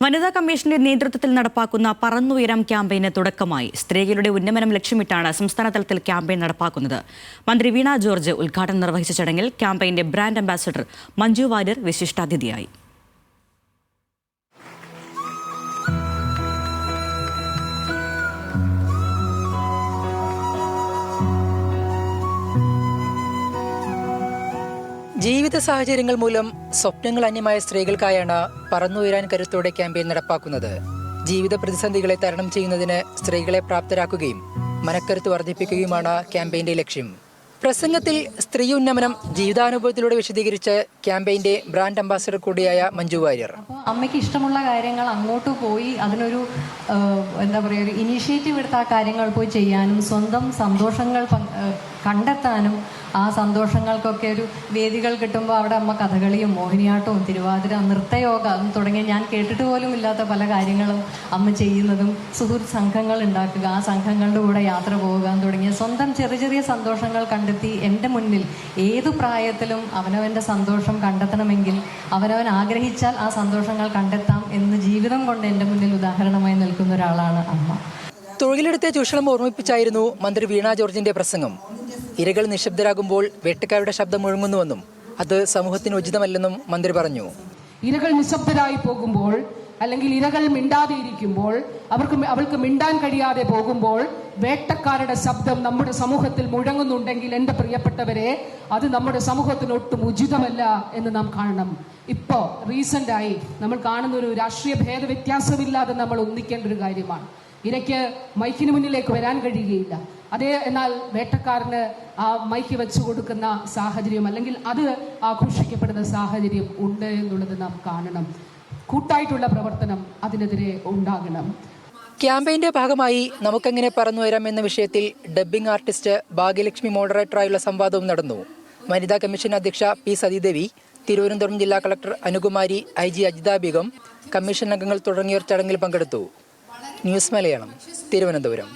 വനിതാ കമ്മീഷന്റെ നേതൃത്വത്തിൽ നടപ്പാക്കുന്ന പറന്നുയരാം ക്യാമ്പയിന് തുടക്കമായി. സ്ത്രീകളുടെ ഉന്നമനം ലക്ഷ്യമിട്ടാണ് സംസ്ഥാന തലത്തിൽ ക്യാമ്പയിൻ നടപ്പാക്കുന്നത്. മന്ത്രി വീണ ജോർജ് ഉദ്ഘാടനം നിർവഹിച്ച ചടങ്ങിൽ ക്യാമ്പയിന്റെ ബ്രാൻഡ് അംബാസഡർ മഞ്ജു വാര്യർ വിശിഷ്ടാതിഥിയായി. ജീവിത സാഹചര്യങ്ങൾ മൂലം സ്വപ്നങ്ങൾ അന്യമായ സ്ത്രീകൾക്കായാണ് പറന്നുയരാൻ കരുത്തോടെ ക്യാമ്പയിൻ നടപ്പാക്കുന്നത്. ജീവിത പ്രതിസന്ധികളെ തരണം ചെയ്യുന്നതിന് സ്ത്രീകളെ പ്രാപ്തരാക്കുകയും മനക്കരുത്ത് വർദ്ധിപ്പിക്കുകയുമാണ് ക്യാമ്പയിന്റെ ലക്ഷ്യം. പ്രസംഗത്തിൽ സ്ത്രീ ഉന്നമനം ജീവിതാനുഭവത്തിലൂടെ വിശദീകരിച്ച് ക്യാമ്പയിന്റെ ബ്രാൻഡ് അംബാസഡർ കൂടിയായ മഞ്ജു വാര്യർ. അമ്മയ്ക്ക് ഇഷ്ടമുള്ള കാര്യങ്ങൾ അങ്ങോട്ട് പോയി അതിനൊരു ഒരു ഇനീഷ്യേറ്റീവ് എടുത്ത് ആ കാര്യങ്ങൾ പോയി ചെയ്യാനും സ്വന്തം സന്തോഷങ്ങൾ കണ്ടെത്താനും ആ സന്തോഷങ്ങൾക്കൊക്കെ ഒരു വേദികൾ കിട്ടുമ്പോൾ അവിടെ അമ്മ കഥകളിയും മോഹിനിയാട്ടവും തിരുവാതിര നൃത്തയോഗ തുടങ്ങിയ ഞാൻ കേട്ടിട്ട് പോലും ഇല്ലാത്ത പല കാര്യങ്ങളും അമ്മ ചെയ്യുന്നതും സുഹൃത്ത് സംഘങ്ങൾ ഉണ്ടാക്കുക, ആ സംഘങ്ങളുടെ കൂടെ യാത്ര പോവുക തുടങ്ങിയ സ്വന്തം ചെറിയ ചെറിയ സന്തോഷങ്ങൾ കണ്ടെത്തി എൻ്റെ മുന്നിൽ ഏതു പ്രായത്തിലും അവനവൻ്റെ സന്തോഷം കണ്ടെത്തണമെങ്കിൽ അവനവൻ ആഗ്രഹിച്ചാൽ ആ സന്തോഷങ്ങൾ കണ്ടെത്താം എന്ന് ജീവിതം കൊണ്ട് എൻ്റെ മുന്നിൽ ഉദാഹരണമായി നിൽക്കുന്ന ഒരാളാണ് അമ്മ. തൊഴിലെടുത്ത ചൂഷണം ഓർമ്മിപ്പിച്ചായിരുന്നു മന്ത്രി വീണ ജോർജിന്റെ പ്രസംഗം. ഇരകൾ നിശബ്ദരാകുമ്പോൾ വേട്ടക്കാരുടെ ശബ്ദം മുഴങ്ങുന്നുവെന്നും അത് സമൂഹത്തിന് ഉചിതമല്ലെന്നും മന്ത്രി പറഞ്ഞു. ഇരകൾ നിശബ്ദരായി പോകുമ്പോൾ അല്ലെങ്കിൽ ഇരകൾ മിണ്ടാതെ ഇരിക്കുമ്പോൾ അവൾക്ക് മിണ്ടാൻ കഴിയാതെ പോകുമ്പോൾ വേട്ടക്കാരുടെ ശബ്ദം നമ്മുടെ സമൂഹത്തിൽ മുഴങ്ങുന്നുണ്ടെങ്കിൽ എൻ്റെ പ്രിയപ്പെട്ടവരെ, അത് നമ്മുടെ സമൂഹത്തിന് ഒട്ടും ഉചിതമല്ല എന്ന് നാം കാണണം. ഇപ്പോൾ റീസെൻ്റായി നമ്മൾ കാണുന്ന ഒരു രാഷ്ട്രീയ ഭേദവ്യത്യാസമില്ലാതെ നമ്മൾ ഒന്നിക്കേണ്ട ഒരു കാര്യമാണ്. ഇരയ്ക്ക് മൈക്കിന് മുന്നിലേക്ക് വരാൻ കഴിയുകയില്ല. എന്നാൽ വേട്ടക്കാരന് ആ മൈക്ക് വെച്ചു കൊടുക്കുന്ന സാഹചര്യം അല്ലെങ്കിൽ അത് ആഘോഷിക്കപ്പെടുന്ന സാഹചര്യം ഉണ്ട് എന്നുള്ളത് നാം കാണണം. കൂട്ടായിട്ടുള്ള പ്രവർത്തനം അതിനെതിരെ ഉണ്ടാകണം. ക്യാമ്പയിന്റെ ഭാഗമായി നമുക്കെങ്ങനെ പറന്നുയരാം എന്ന വിഷയത്തിൽ ഡബ്ബിംഗ് ആർട്ടിസ്റ്റ് ഭാഗ്യലക്ഷ്മി മോഡറേറ്ററായുള്ള സംവാദവും നടന്നു. വനിതാ കമ്മീഷൻ അധ്യക്ഷ പി സതീദേവി, തിരുവനന്തപുരം ജില്ലാ collector Anukumari, IG Ajitha Begum, commission അംഗങ്ങൾ തുടങ്ങിയവർ ചടങ്ങിൽ പങ്കെടുത്തു. ന്യൂസ് മലയാളം, തിരുവനന്തപുരം.